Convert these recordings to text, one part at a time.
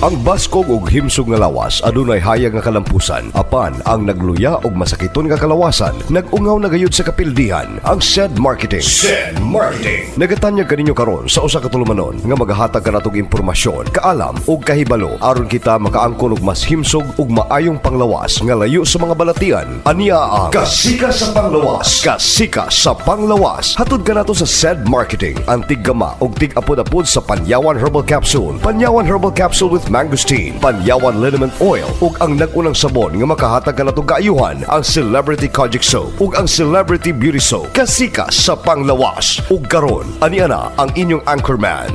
Ang baskog ug himsog nga lawas adunay hayag nga kalampusan apan ang nagluya og masakiton nga kalawasan nagungaw na gayud sa kapildihan ang SED Marketing. SED Marketing. Nagatanyag kaninyo karon sa usa ka tulumanon nga maghatag kanatog impormasyon, kaalam ug kahibalo aron kita makaangkon og mas himsog ug maayong panglawas nga layo sa mga balatian. Ania ang Kasika sa Panglawas. Kasika sa Panglawas. Hatod ka nato sa SED Marketing. Ang tig-gama ug tig-apod-apod sa Panyawan Herbal Capsule, Panyawan Herbal Capsule with mangosteen, Panyawan Liniment Oil ug ang nag-unang sabon nga makahatag kanatong kaayuhan ang Celebrity Kojic Soap ug ang Celebrity Beauty Soap. Kasika sa Panglawas. Ug karon, ania na ang inyong anchorman.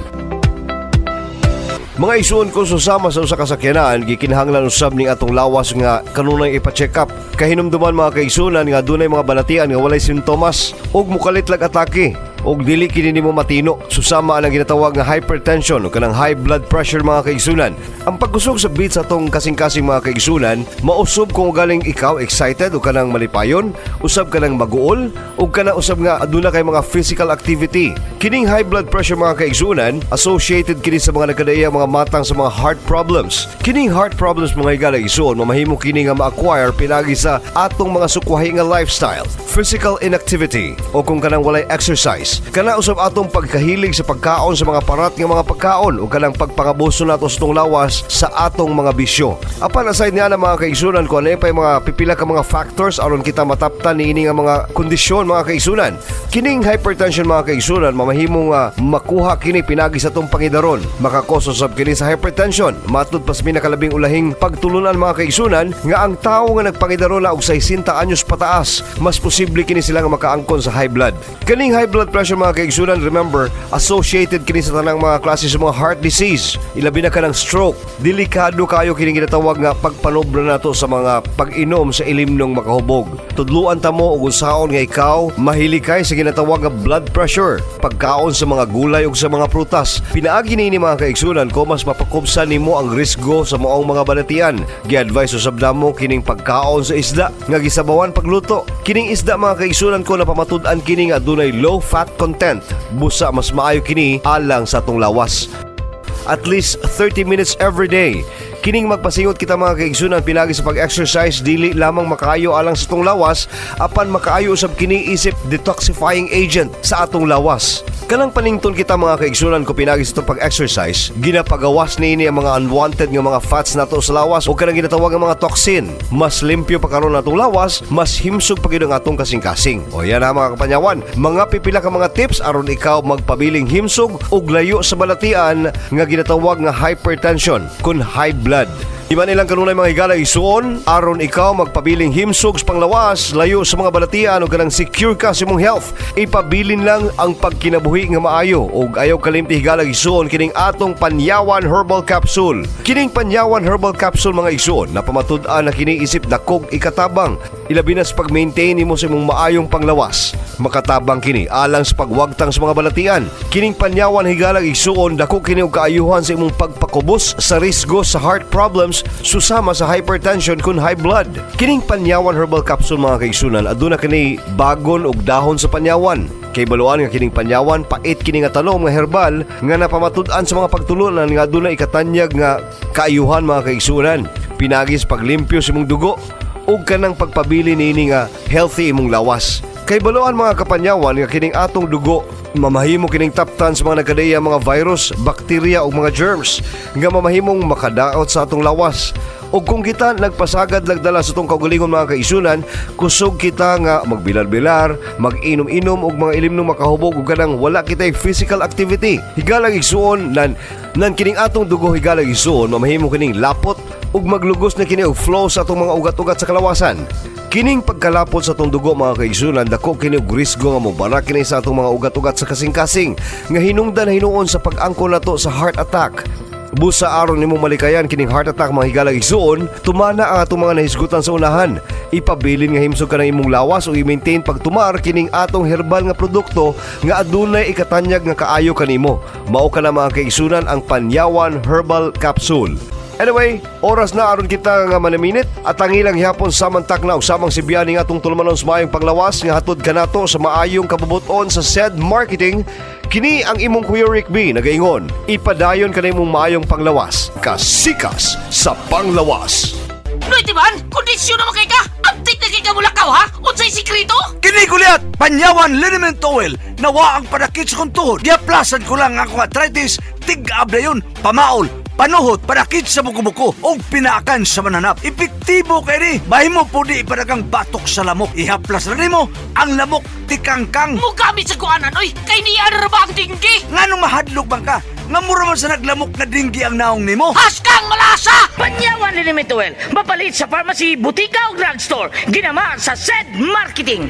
Mga isuon ko susama sa usa ka sakyanan gikinahanglan usab ning atong lawas nga kanunay ipa-check up. Kahinumduman mga kaigsunan nga dunay mga balatian nga walay sintomas ug mukalit lag atake og dili kini nimo matino. Susama ang ginatawag nga hypertension o kanang high blood pressure mga kaigsunan. Ang pagkusog sa beat sa atong kasing-kasing mga kaigsunan mausob kung galing ikaw excited o kanang malipayon, usab kanang maguol o kanang usab nga aduna kay mga physical activity. Kining high blood pressure mga kaigsunan associated kini sa mga nagkadaya mga matang sa mga heart problems. Kining heart problems mga higala isuon mamahimo kini nga ma-acquire pinagi sa atong mga sukwahi nga lifestyle, physical inactivity o kung kanang walay exercise. Kana usab atong pagkahilig sa pagkaon sa mga parat nga mga pagkaon o kanang pagpangabuso nato sa itong lawas sa atong mga bisyo. Apan aside niya na mga kaigsunan kung ano pa mga pipila ka mga factors aron kita mataptan niini nga mga kondisyon mga kaigsunan. Kining hypertension mga kaigsunan mamahimo nga makuha kini pinagi sa itong pangidaron. Makakos usab kini sa hypertension. Matud pas minakalabing ulahing pagtulunan mga kaigsunan nga ang tao nga nagpangidaron na og 60 anyos pataas mas posible kini sila nga makaangkon sa high blood. Kining high blood pressure mga kaigsunan, remember, associated kini sa tanang mga klase sa mga heart disease. Ilabi na ka ng stroke. Delikado kayo kining ginatawag nga pagpanobra nato sa mga pag-inom sa ilimnong makahubog. Tudluan ta mo og unsaon nga ikaw mahilikay sa ginatawag nga blood pressure. Pagkaon sa mga gulay ug sa mga prutas. Pinaagi ni mga kaigsunan ko mas mapakubsan nimo ang risgo sa maong mga balatian. Gi-advise usab namo kining pagkaon sa isda nga gisabawan pagluto. Kining isda mga kaigsunan ko napamatud-an kini nga adunay low fat content. Busa mas maayo kini alang sa atong lawas. At least 30 minutes every day. Kining magpasingot kita mga kaigsunan pinagi sa pag-exercise dili lamang makaayo alang sa atong lawas apan makaayo usab kini isip detoxifying agent sa atong lawas. Kanang panington kita mga kaigsunan ko pinagi sa itong pag-exercise, ginapagawas niini ang mga unwanted nga mga fats nato sa lawas o kanang ginatawag nga mga toxin. Mas limpyo pa karon natong lawas, mas himsog pa gyud ang atong kasing-kasing. O yan na mga kapanyawan, mga pipila ka mga tips aron ikaw magpabiling himsog ug layo sa balatian nga ginatawag nga hypertension kun high blood. Iman ilang kanunay mga higala isuon aron ikaw magpabiling himsog sa panglawas layo sa mga balatian o kanang secure ka sa imong health. Ipabilin lang ang pagkinabuhi nga maayo ug ayaw kalimti higala isuon kining atong Panyawan Herbal Capsule. Kining Panyawan Herbal Capsule mga isuon napamatud-an na kini isip dakog ikatabang ilabi na sa pag-maintain nimo sa imong maayong panglawas. Makatabang kini alang sa pagwagtang sa mga balatian. Kining Panyawan higala isuon dako kini og kaayuhan sa imong pagpakubos sa risgo sa heart problems susama sa hypertension kun high blood. Kining Panyawan Herbal Capsule mga kaigsunan aduna kini bagon ug dahon sa panyawan. Kay baluan nga kining panyawan pait kini nga tanom nga herbal nga napamatud-an sa mga pagtulunan nga aduna ikatanyag nga kaayuhan mga kaigsunan. Pinagis paglimpyo sa imong dugo ug kanang pagpabili niini nga healthy imong lawas. Kay baluan mga kapanyawan nga kining atong dugo mamahimo kining taptan sa mga nagkadaya mga virus, bakterya ug mga germs nga mamahimong makadaot sa atong lawas. O kung kita nagpasagad lagdala sa itong kaugalingon mga kaisunan, kusog kita nga magbilar-bilar, mag-inom-inom og mga ilimnong makahubog ug kanang wala kitay physical activity. Higalang igsuon nan kining atong dugo higalang igsuon mamahimo kining lapot ug maglugos na kini og flow sa atong mga ugat-ugat sa kalawasan. Kining pagkalapot sa atong dugo mga kaigsunan dako kini og risgo nga mobarak kini sa atong mga ugat-ugat sa kasing-kasing nga hinungdan hinuon sa pag-angkon nato sa heart attack. Busa aron nimo malikayan kining heart attack mga higalang igsuon, tumana ang atong mga nahisgutan sa unahan. Ipabilin nga himsog ka ng imong lawas o i-maintain pagtumar kining atong herbal nga produkto nga adunay ikatanyag nga kaayo kanimo. Mao ka na mga kaigsunan ang Panyawan Herbal Capsule. Anyway, oras na aron kita nga manaminit at ang ilang hapon samantak na usamang si Biani nga atong tulumanon sa maayong panglawas nga hatod kanato sa maayong kabubuton sa said marketing. Kini ang imong Kuya Rick B nagaingon, ipadayon ka na imong maayong panglawas, kasikas sa panglawas. No, itiban, kondisyon naman kay ka. Update na kay ka mula ka, ha? Unsay sikreto? Kini kuliat, Panyawan Liniment Oil, nawa ang padakit sa kong tuhod. Giaplasan ko lang ako arthritis, tig-ab na yun, pamaol, panuhot, padakit sa buko-buko, o pinaakan sa mananap. Epektibo kay ni, mahimo po di ipadakang batok sa lamok. Ihaplas na mo, ang lamok tikangkang. Mugamit sa kuanan, oy. Kay niya na ba ang tinggi? Nga nung mahadlok bang ka, nga mura man sa naglamok na dinggi ang naong nimo. Haskang malasa! Panyawan Liniment Oil, mapalit sa pharmacy, butika o drugstore. Ginama sa said marketing.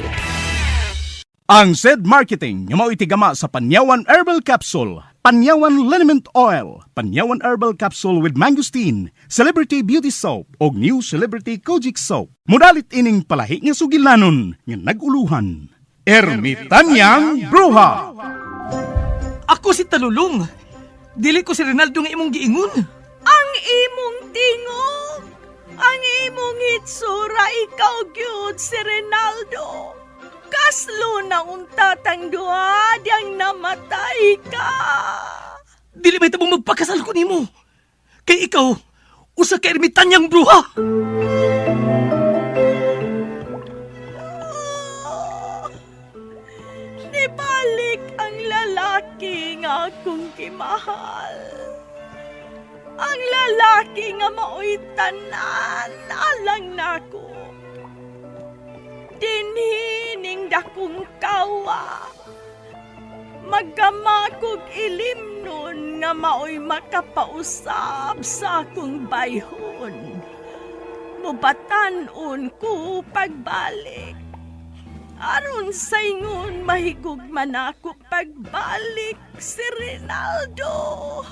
Ang said marketing nga mao itigama sa Panyawan Herbal Capsule, Panyawan Liniment Oil, Panyawan Herbal Capsule with Mangosteen, Celebrity Beauty Soap ug New Celebrity Kojic Soap. Mudalit ining palahi nga sugilanon nga naguluhan. Ermitanyang Bruha. Ako si Talulong. Dili ko si Rinaldo nga imong giingon. Ang imong tingog, ang imong hitsura, ikaw gyud si Rinaldo. Kaslo na untatang duha, diyang namatay ka. Dili may tabong magpakasal ko nimo. Kay ikaw, usa ka ermitanyang bruha. Nibalik ang lalaki nga akong kimahal. Ang lalaki nga mao'y tanan, alang nako. Dinhining dakong kawa. Magkamakog ilim nun nga mao'y makapausap sa akong bayhon. Mubatanon ko pagbalik. Aron sa ingon mahigugman ako pagbalik si Rinaldo.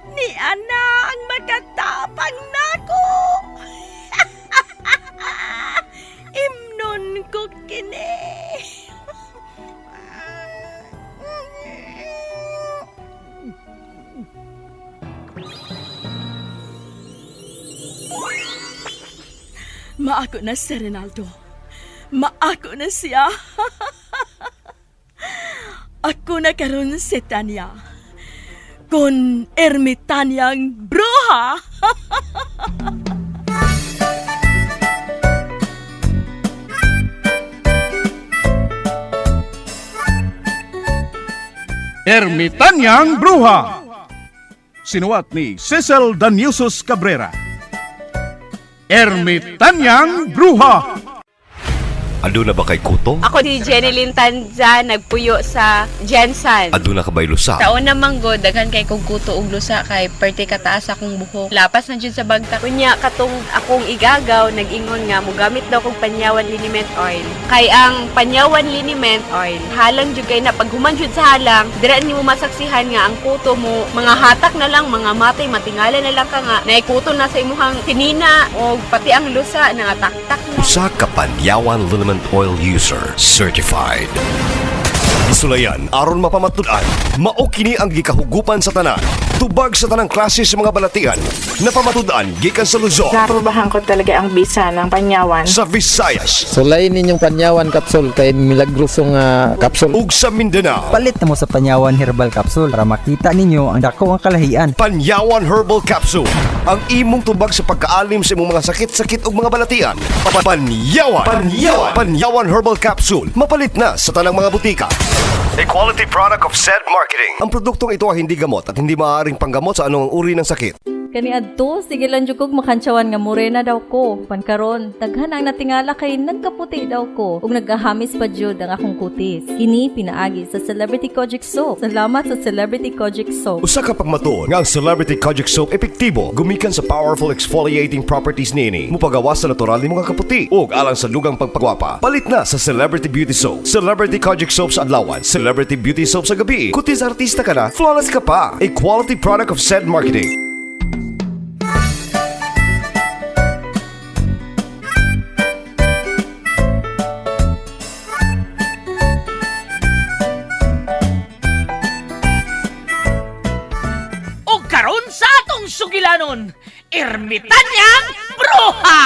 Ni ana ang makatapang nako. Imnon ko kini. Maako na si Rinaldo. Maako na siya. Ako na karon si Tanya. Kon ermitanyang bruha. Ermitanyang Bruha. Sinuwat ni Cecil Daniusos Cabrera. Ermitanyang Bruha. Ando na ba kay kuto? Ako si Jeneline Tanza, nagpuyo sa Jensan. Ando na ka ba'y lusa? Taon na manggo, daghan kay kong kuto og lusa kay perti kataas akong buhok. Lapas na dyan sa bagta. Kunya, katong akong igagaw, nag-ingon nga, mugamit daw kong Panyawan Liniment Oil. Kay ang Panyawan Liniment Oil, halang dyan kay na paghuman dyan sa halang, dira ni mo masaksihan nga ang kuto mo, mga hatak na lang, mga matay, matingala na lang ka nga, naikuto na sa imuhang tinina, o pati ang lusa, nangataktak na. Usa ka Panyawan Liniment Oil user certified. Isulayan aron mapamatudan mao kini ang gikahugupan sa tanan, tubag sa tanang klase sa mga balatian na pamatudan gikan sa Luzon, Naprobahan ko talaga ang bisa ng Panyawan. sa Visayas Sulay ninyong Panyawan Capsule kay milagrosong capsule. ug sa Mindanao. Palit na mo sa Panyawan Herbal Capsule para makita ninyo ang dako ang kalahian. Panyawan Herbal Capsule, ang imong tubag sa pagkaalim sa imong mga sakit-sakit ug mga balatian. Panyawan Herbal Capsule, mapalit na sa tanang mga butika. A quality product of said marketing. Ang produktong ito ay hindi gamot at hindi maaaring panggamot sa anong uri ng sakit. Kani adto sige lang jud kog makantsawan nga morena daw ko. Pankaron daghan ang natingala kay nagkaputi daw ko ug nagahamis pa jud ang akong kutis. Kini pinaagi sa Celebrity Kojic Soap. Salamat sa Celebrity Kojic Soap. Usa ka pagmatuon nga ang Celebrity Kojic Soap epektibo gumikan sa powerful exfoliating properties niini. Mupagawas sa natural ni mga kaputi ug alang sa lugang pagpagwapa. Palit na sa Celebrity Beauty Soap. Celebrity Kojic Soap sa adlawan, Celebrity Beauty Soap sa gabi. Kutis artista ka na, flawless ka pa. A quality product of said marketing. ingon, Ermitanyang Bruha!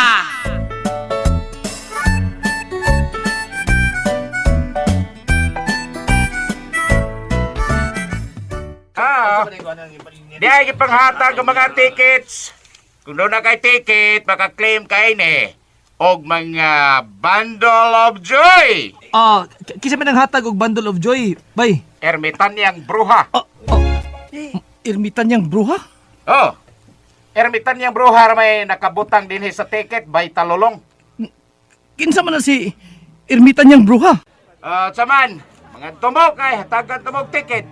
Di ay ipanghatag ang mga tickets. Kung doon na kay ticket, makaklaim kay ni. Og mga bundle of joy. Kisa man ang hatag og bundle of joy, bay. Ermitanyang Bruha. Ermitanyang Bruha? Oh. Ermitanyang Bruha may nakabutang din sa ticket by talulong. Kinsa man na si Ermitanyang Bruha? Saman, mga tumok ay hatagan tumok ticket.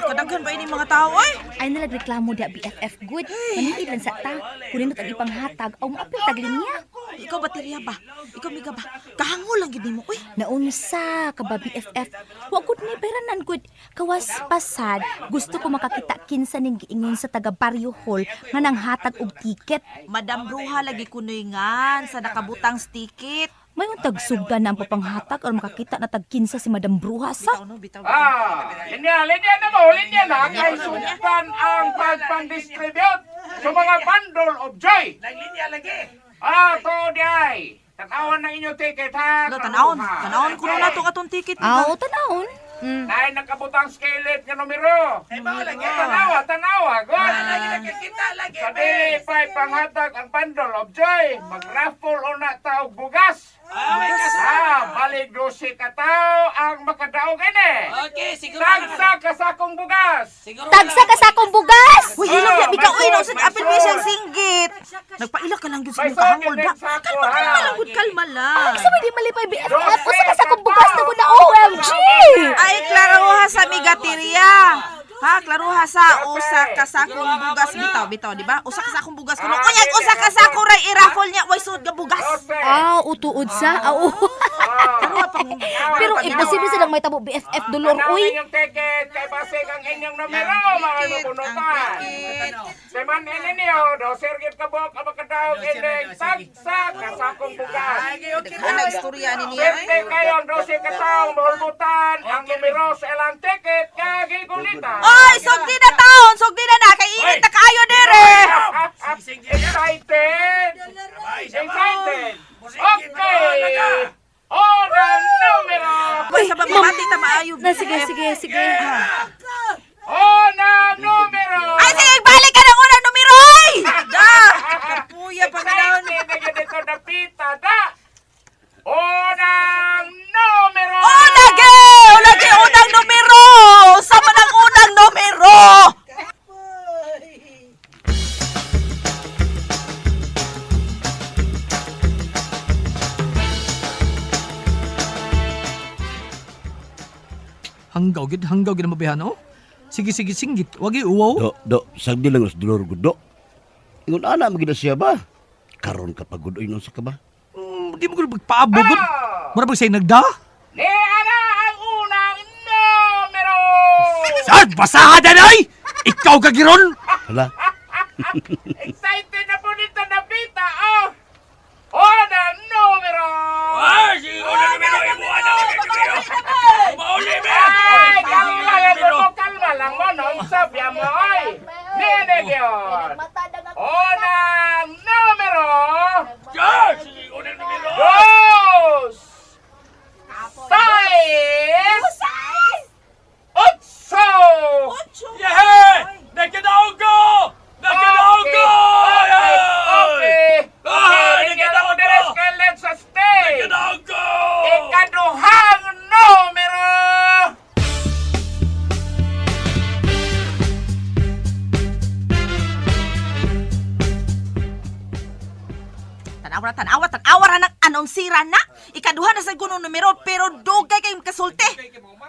Kadaghan ba ini mga tao ay? Ay nalagreklamo di BFF good. Maniid lang sa ta. Kunin at ang ipanghatag o maapil taglin niya. Ikaw baterya ba? Ikaw miga ba? Kahango lang gid nimo oy. Naunsa ka ba BFF? Wa gud ni peranan gud. Kawas pasad, gusto ko makakita kinsa ning giingon sa taga Barrio Hall nga nanghatag og tiket. Madam Bruha lagi kunoyngan sa nakabutang ticket. May untag sugdan na ang papanghatag o makakita na tag kinsa si Madam Bruha sa. Linya na mo, linya na. Kay sudan ang pagpang-distribute sa mga bundle of joy. Linya lagi. To diay. Tanawan na inyo ticket ha. Tanawon kuno nato atong ticket. Oo, tanawon. Dahil nakabutang skelet nga numero. Tanawa. Good. Sa dili pa'y panghatag ang bundle of joy. Mag-raffle o na taog bugas. Balik 12 ka tao ang makadaog ini. Okay, siguro. Tagsa ka sakong bugas. Tagsa ka sa akong bugas! Uy, ilog ya bitaw uy, usag apil mi siyang singgit. Nagpaila ka lang gyud sa imong kahangol ba? Kalma lang gud, kalma lang. Sa may di malipay BFF, usa ka sa akong bugas na na OMG! Ay, klaruha sa migatirya. Ha, klaruha sa usa ka sakong bugas bitaw, di ba? Usa ka sakong bugas kuno. Unyag usa ka sako ray i-raffle niya, way sud nga bugas. Utuod sa. Pero imposible silang may tabo BFF dolor uy. Inyong ticket kay basig ang inyong numero mga napunutan. Seman ini niyo, do sergit kabok ang makadaog ini tagsa ka sakong bugas. Ano istorya ni niya? Pwede kayong 12 ka tao mahulmutan ang numero sa ilang ticket kaya gigulitan. Oy, sugdi na taon, sugdi na kay init na kayo dire. Excited? Okay. Orang numero. Uy, sa babati ta maayo. Sige. Unang numero. Ay, sige, balik ka ng unang numero, oy! Kapuya pa ganoon. Excited na dito na pita, da. Unang numero. Unagi, unang numero! Sama ng unang numero! Hanggaw gid ang mabihan, oh. Sige, singgit. Wagi uwaw. Sagdi lang sa dolor gud do. Ingon ana magina siya ba? Karon ka pagod inon sa ka ba? Di mo ko magpaabogod. Mura ba sa'yo nagda? Ni ana ang unang numero. Saan? Basahan na ay! Ikaw kagiron! Hala. Excited na po dito na pita, oh. Unang numero. Ay, kalma lang mo, nung sabya mo, ay. Ninig yun. Unang numero. Dos. Sais. Otso. Yehe! Nagkadaog ko! Okay. Nagkadaog ko! Skelet sa stage. Nagkadaog ko! Ikaduhang numero. Ikaduha na sa kuno numero pero dugay kayong kasulti.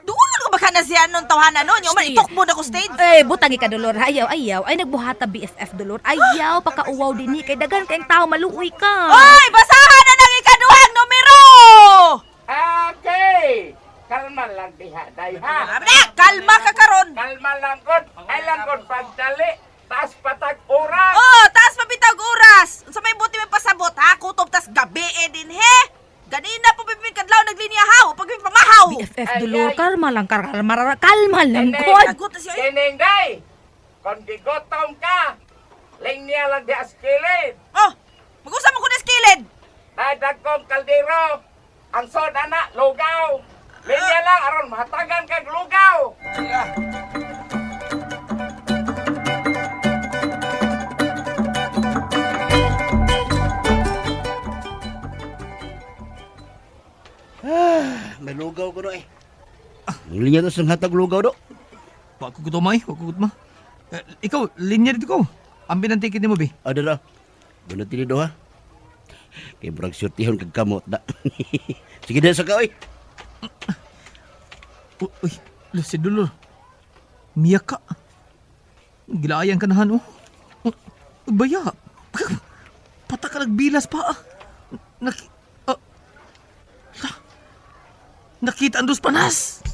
Dulo ko baka na siya nun tawhanan nun. Yung itukbo na ko stage. Butangi ka, Dolor. Ayaw. Ay nagbuhata BFF, Dolor. Ayaw, pakauwaw din ni. Kay dagan kayong tao, maluoy ka. Oy, basahan na ng ikaduhang numero! Okay! Kalma lang diha, day ha. Kalma ka karon. Kalma lang gud. Ay lang gud pagdali. Taas patag oras. Oh, taas mabitag oras. Unsa may buti may pasabot ha? Kutob tas gabi din he. Ganina po pipin kadlaw naglinya haw, pag pamahaw. BFF, Dolor. Kalma lang, kalma lang, God. Kining day. Kung gigotom ka, linya lang di askilid. Oh, mag-usap mo ko na skilid. Day dagkong kaldero. Ang soda na, lugaw. Linya lang, aron mahatagan kag lugaw. May lugaw ko no eh. Linya to sang hatag lugaw do. Wa ko kutumay, wa ko kutma. Ikaw, linya dito ko. Ambil ang ticket ni mo, be. Ada ra. Bunot ini do ha. Kay brag surtihon kag kamot da. Sige na sa ka oy. Uy, si Dolor. Miyak ka. Gilayan ka nahan, oh. Baya. Pata ka nagbilas pa, ah. Nakita ang dos panas.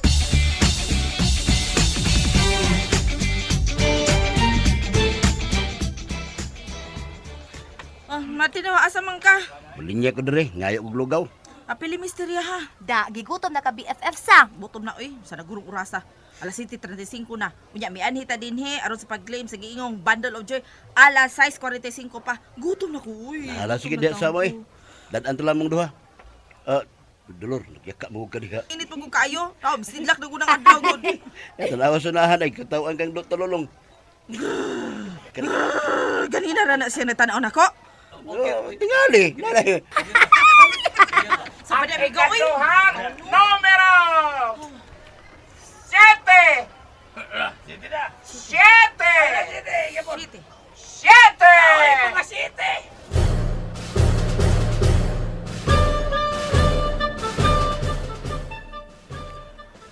Mati na asa man ka. Linya ko dire, ngayo og lugaw. Apili misterya ha. Da, gigutom na ka BFF sa. Butom na oy, sa nagurong urasa. Alas 7:35 na. Unya mi anhita din he aron sa pag-claim sa giingong bundle of joy. Alas 6:45 pa. Gutom na ko uy. Ala sige diha sa mo eh. Dadan to lamang duha. Dolor, nagyaka mo ka diha. Init mo ko kayo. Sidlak na ko nang adlaw gud. Tanawa sa nahan ay katawan kang Dr. Lolong. Ganina ra na siya natanaw nako. Tingali. Sa pa amigo uy. Numero 7. 7.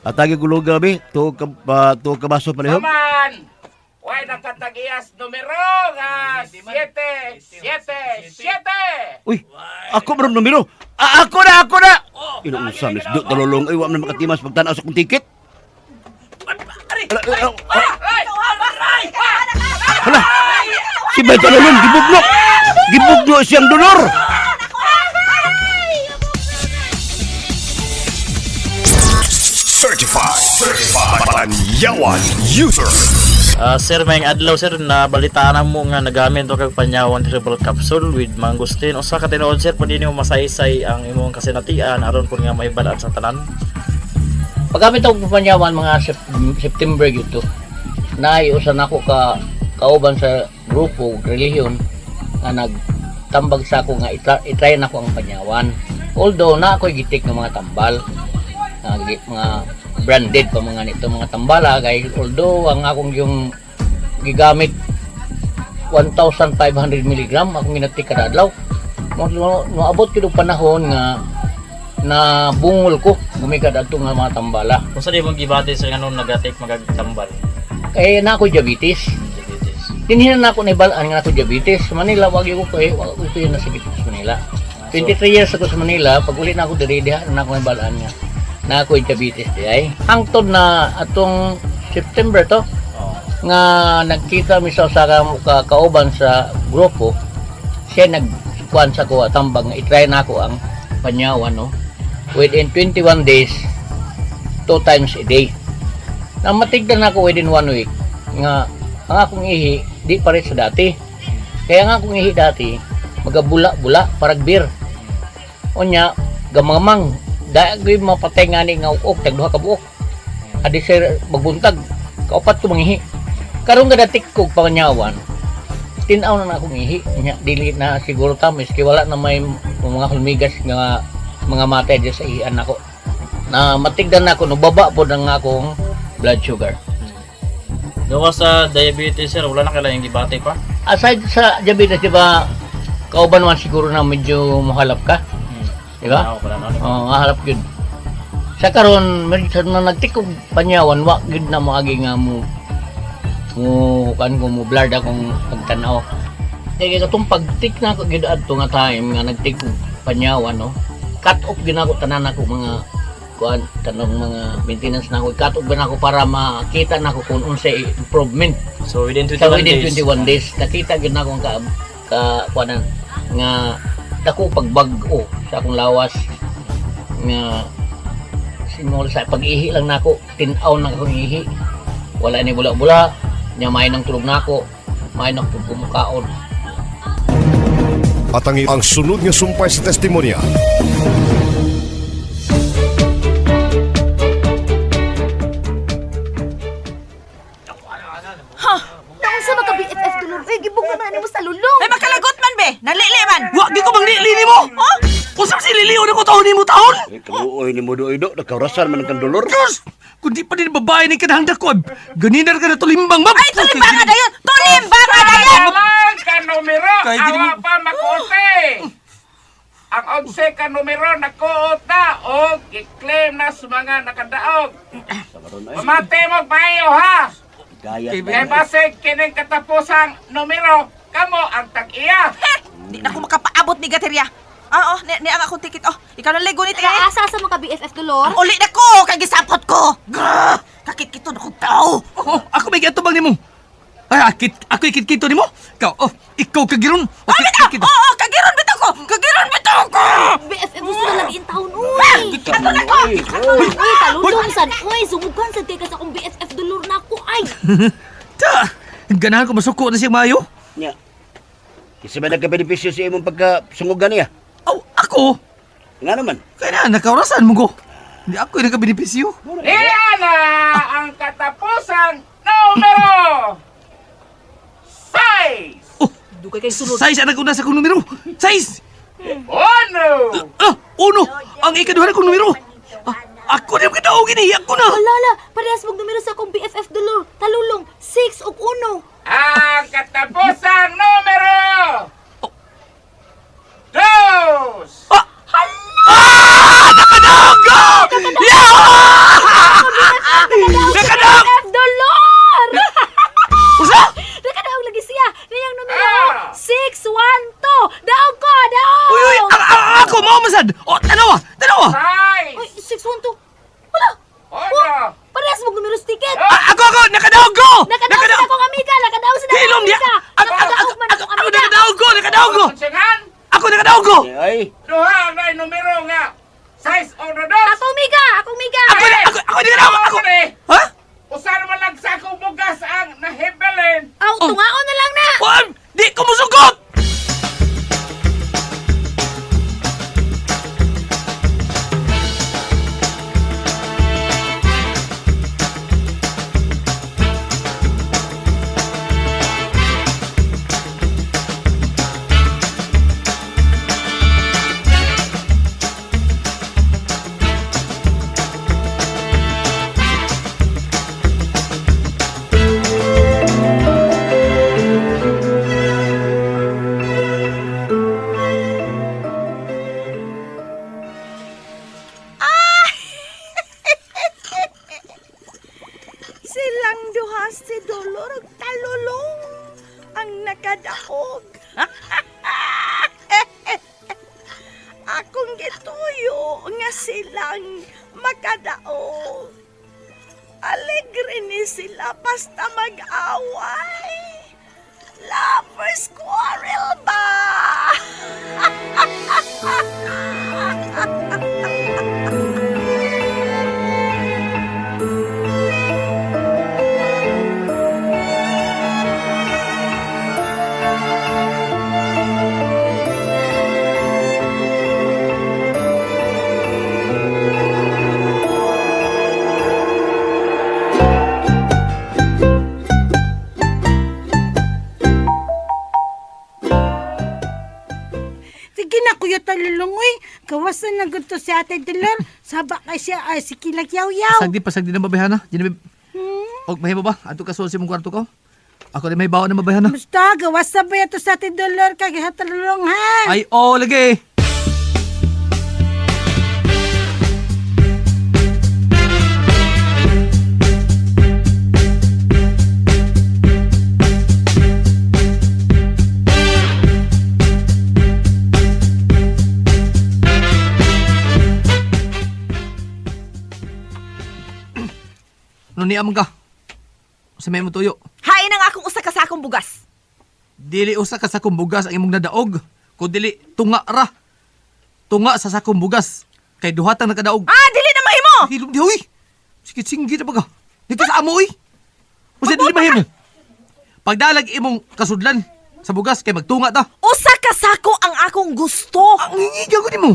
Atagi ko lugaw be, to ka baso pa lihom. Saman! Way nakatagias numero nga 7. Uy, ako bro numero. Ako na. Inong samis do talolong ay wa man makatimas pagtanaw sa kong tiket. Hala. Si Bay talolong gibugno. Gibugno siyang Dolor. Certified Panyawan User. Sir, may adlaw sir na balitaan mo nga nagamit to kag Panyawan Herbal Capsule with mangosteen. Usa ka tinuod sir pwede nimo masaysay ang imong kasinatian aron kun nga maibalaan sa tanan. Paggamit ako ng Panyawan mga September gito. Naiusan ako kauban sa grupo relihiyon nga nagtambag sa ako nga itry na ko ang Panyawan. Although na ako gitik ng mga tambal. Mga branded pa mga nito mga tambala kay although ang akong yung gigamit 1,500 mg akong ginati kada adlaw moabot kid panahon nga na bungol ko gumigad adto nga mga tambala. Kung sa di mo gibati sa nganon nagatik magagtambal kay na ako diabetes dinhinan na ako na ibalaan nga ako diabetes sa Manila wag ko kay wag ko na sa Manila 23 years ako sa Manila pag uli na ako diri diha na ako ibalaan nga na ako diabetes di ay hangtod na atong September to nga nagkita mi sa kauban sa grupo siya nagkuan sa ko tambag nga i-try na ako ang Panyawan no within 21 days 2 times a day na matigdan ako within 1 week nga ang akong ihi di pa rin sa dati kaya nga akong ihi dati magabula-bula parag beer unya gamangamang dahil mapatay nga ni nga uok tagduha ka buok adi sir magbuntag kaupat ko mangihi karon gadatik ko Panyawan tinaw na akong ihi nya dili na siguro tamis kay wala na may mga hulmigas nga mga matay di sa iyan nako na matigdan nako no baba pod ang akong blood sugar. Gawa sa diabetes sir wala na kailangan gibati pa Aside sa diabetes di ba kauban man siguro na medyo mahalap ka Di ba? Oo, mahalap yun. Sa karon, sa na nagtikog panyawan, wa gid na maagi nga mo kan ko mo blurred akong pagtanaw. Kaya katong pagtik na ko gid adto nga time nga nagtikog panyawan, no. Cut off gid ako tanan ako mga kuan tanong mga maintenance na ako. Cut off gid ako para makita na ko kung unsay improvement. So within 21 days nakita gid na ako ka kuanan nga dako pagbag-o sa akong lawas nga simol sa pag-ihi lang nako, tinaw na akong ihi. Wala ni bula-bula, nya may nang tulog nako, may nang pumukaon. At ang sunod nga sumpay sa testimonya. Ha? Naon sa maka BFF dulur? Gibog na mo sa lulong. Ay makalagot man be, nalili man. Wa di ko bang lili mo? Oh? Usap si liliw na ko taon ni mo taon. Kaluoy ni mo do, nagkarasan man ang dolor. Diyos! Kung di pa din babae ni kanahanda ko, ganinar ka na tulimbang, ma'am. Ay, tulimbang na yun! Tulimbang na yun! Alang ka numero, Kaya di awa mo- pa makuote. Ang 11 ka numero nakuot na o i-claim na sa mga nakadaog. Pamati mo bayo ha. Kaya basig kining katapusang numero, kamo ang tag-iya. Di na ako makapaabot ni Gateria. Oo, ni ang akong tikit. Oh, ikaw na ligo ni Tere. Asa sa maka BFF dulur? Ang uli na ko, kay gisapot ko. Grrr! Kakit-kito na kong tao. Oh, ako may gatubang ni mo. Ay, ako ikit-kito ni mo. Ikaw kagiron. Ay, bitaw! Oo, kagiron bitaw ko! Kagiron bitaw ko! BFF gusto na lagi in taon, uy! Ano na ko? Uy, talulong sad. Uy, sumugan sa tikas akong BFF dulur na ako, ay! Ta! Ganahan ko masuko na siya mayo. Nya. Kasi ba nagka-benepisyo sa imong pagkasungugan niya? Ako? Nga naman. Kaya na, nakaurasan mo ko. Hindi ako yung nagka-benepisyo. Iyan na ang katapusang numero. 6. Dugay kay sunod. Size anak ko na sa kong numero. Size! Uno. Uno! Ang ikaduhan kong numero. Ako na yung kinaugin eh. Ako na. Lala, parehas mong numero sa akong BFF dulur. Talulong, 6 ug 1. Ang katapusang numero. 2. Nakadaog ko! Nakadaog! BFF dulur! Usa? Nakadaog lagi siya. Niyang numero 612. Daog ko, daog! Uy, ako mo masad. Tanawa. Uy, 612. Wala. Parehas mong numero sa ticket. Ako, nakadaog ko! Nakadaog sa akong amiga. Nakadaog sa Hilom akong niya. amiga. Nakadaog man akong amiga. Nakadaog ko! Ako nakadaog ko! Ay. Duha na numero nga. 6 o 2. Akong amiga. Akong amiga. Ako nakadaog ako! Ha? Usa naman lang sa akong bugas ang nahibelin. Aw, tungaon na lang na. Di ko musugot! Silang duha si Dolor ug talulong ang nakadaog. Akong gituyo nga silang makadaog. Alegre ni sila basta mag-away. Lovers quarrel ba? Sige na, Kuya Talulungoy. Kawasan na gusto si Ate Dilar. Saba kay siya ay si Kilagyaw-yaw. Pasagdi na babahana. Og mahimo ba? Ato ka sa mong kwarto ko? Ako din may bawa na mabahana. Basta, gawas na ba ito sa Ate Dilar kay Talulong, ha? Ay, lagi. Ano niyam ka? Sa may mo tuyo. Hain ang akong usa ka sakong bugas. Dili usa ka sakong bugas ang imong nadaog. Kung dili, tunga ra. Tunga sa sakong bugas. Kay duhatang nakadaog. Dili na mahimo! Hilom di, uy! Sikit-singgit na ba ka? Dito sa amo, uy! Usa dili mahimo. Pagdalag imong kasudlan sa bugas, kay magtunga ta. Usa ka sako ang akong gusto. Ang ngigyan ko ni mo.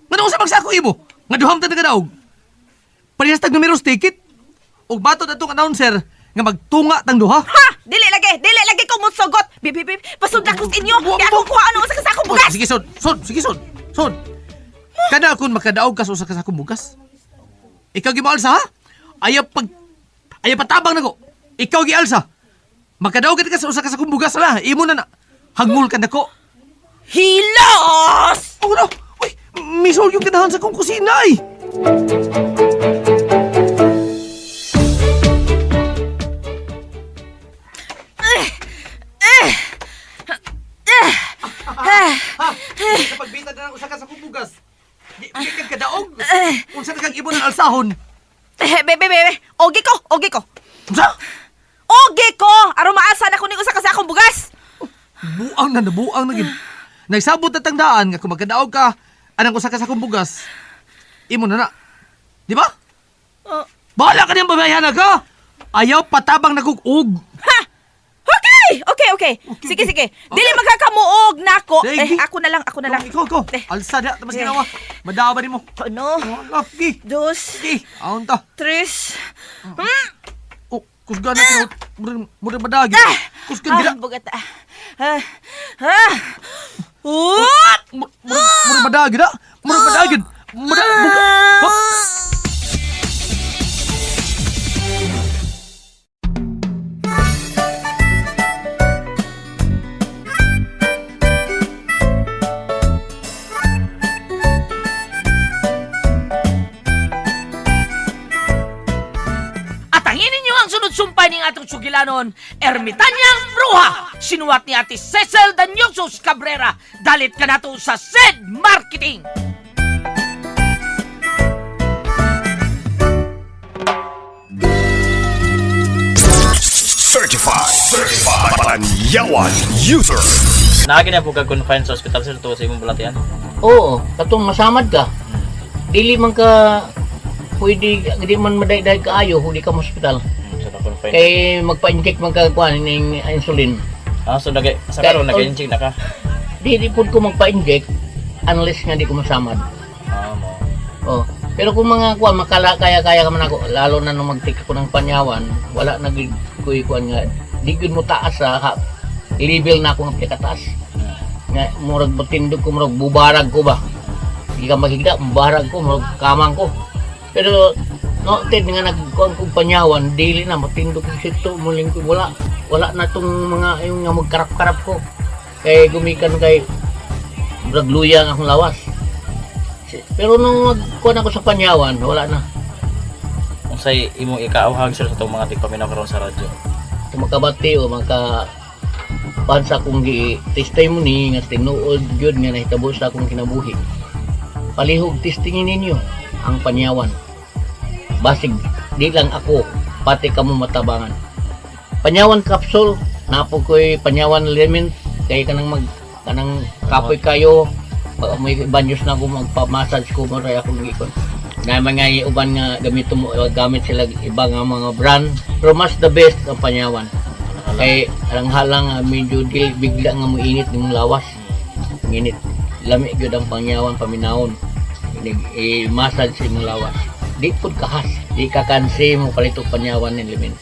Nga na usa magsako imo. Nga duham ta nakadaog. Parehas tag numero ticket. Og bato na itong announcer nga magtunga tang duha. Ha! Dili lagi ko mutsugot. Bibibib, pasudla ko sa inyo. Kaya akong kuha ano usa ka sakong bugas. Sige, sod. Kada akong makadaog ka sa usa ka sakong bugas. Ikaw gimalsa, ha? Ayaw patabang na ko. Ikaw gialsa. Makadaog ka sa usa ka sakong bugas na. Imo na hangul ka na ko. Hilos! Oh no! Uy, misol yung kanahan sa kong kusina eh. Kapag na ng usa ka sa kubugas, di kag kadaog. Unsa na kang ibon ng alsahon? Bebe, ogi ko. Unsa? Ogi ko! Aron maasa na ko ni usa ka sakong bugas. Buang na gid. Nagsabot na tangdaan nga kung magkadaog ka, anang usa ka sa kubugas. Imo na. Di ba? Bahala ka niyang babayanan ka. Ayaw patabang nagugug. Ha! Okay. Sige. Dili magkakamuog nako. Ako na lang. Ikaw. Alsa na, tamas ginawa. Madawa ni mo. Ano? Laki. Dos. Aon ta. Tres. Kusgan na. Mura madagi. Kusgan gila. Bugat. Mura madagi na. Sumpay ning atong sugilanon, Ermitanyang Bruha, sinuwat ni Ate Cecil Danyosos Cabrera, dalit ka nato sa SED Marketing. Certified Panyawan User. Naagi na po ka-confine sa ospital sir to sa imong balatian? Oo, katong masamad ka. Dili man ka pwede, di man maday-day kaayo, huli ka mo ospital. Kay magpa-inject man ka kuan ning insulin. So sa karon nag-inject na ka? Di pud ko magpa-inject unless nga di ko masamad. Pero kung mga kuan kaya ka man ako, lalo na nung mag-take ako ng panyawan, wala na kuy kuan nga di gyud mo taas sa level na ako nga kataas. Nga murag batindog ko, murag bubarag ko ba. Di ka mahigda, bubarag ko, murag kamang ko. Pero noted nga nagkuhan kong panyawan, dili na matindog yung sito, muling ko, wala na itong mga yung nga magkarap-karap ko. Kaya gumikan kay bragluyang akong lawas. Pero nung magkuhan ako sa panyawan, wala na. Kung sa'y imong ikaawhag sir sa itong mga tigpaminaw karon sa radyo? Ito makabati o pansa kong testimony nga tinuod yun nga nahitabo sa akong kinabuhi. Palihog testingin ninyo ang panyawan. Basig, di lang ako, pati kamo matabangan. Panyawan capsule, napo ko'y panyawan element, kaya kanang kapoy kayo, may banyos na ako magpa-massage ko, maray ako nag-ikon. Na mga uban nga gamit sila ibang mga brand, pero mas the best ang panyawan. Kay halang medyo bigla nga mo init ng lawas. Init, lami gyud ang panyawan paminahon. I-massage sa imong lawas. Di pud kahas, di ka kansi mo palito panyawan ng element.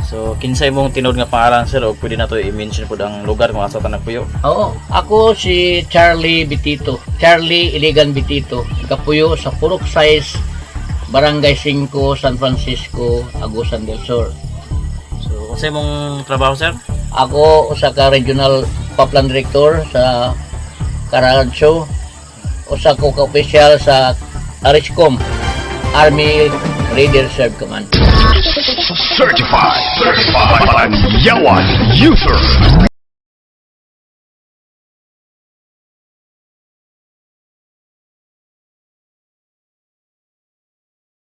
So kinsay mong tinod nga pangalan sir o pwede na to i-mention pud ang lugar kung asa ta nagpuyo? Oo, ako si Charlie Iligan Bitito, kapuyo sa Purok Size, Barangay 5, San Francisco, Agusan del Sur. So unsay mong trabaho sir? Ako usa ka regional Paplan Director sa Caracho, usa ko ka official sa Ariscom Army Raider Reserve Command. Certified Panyawan User.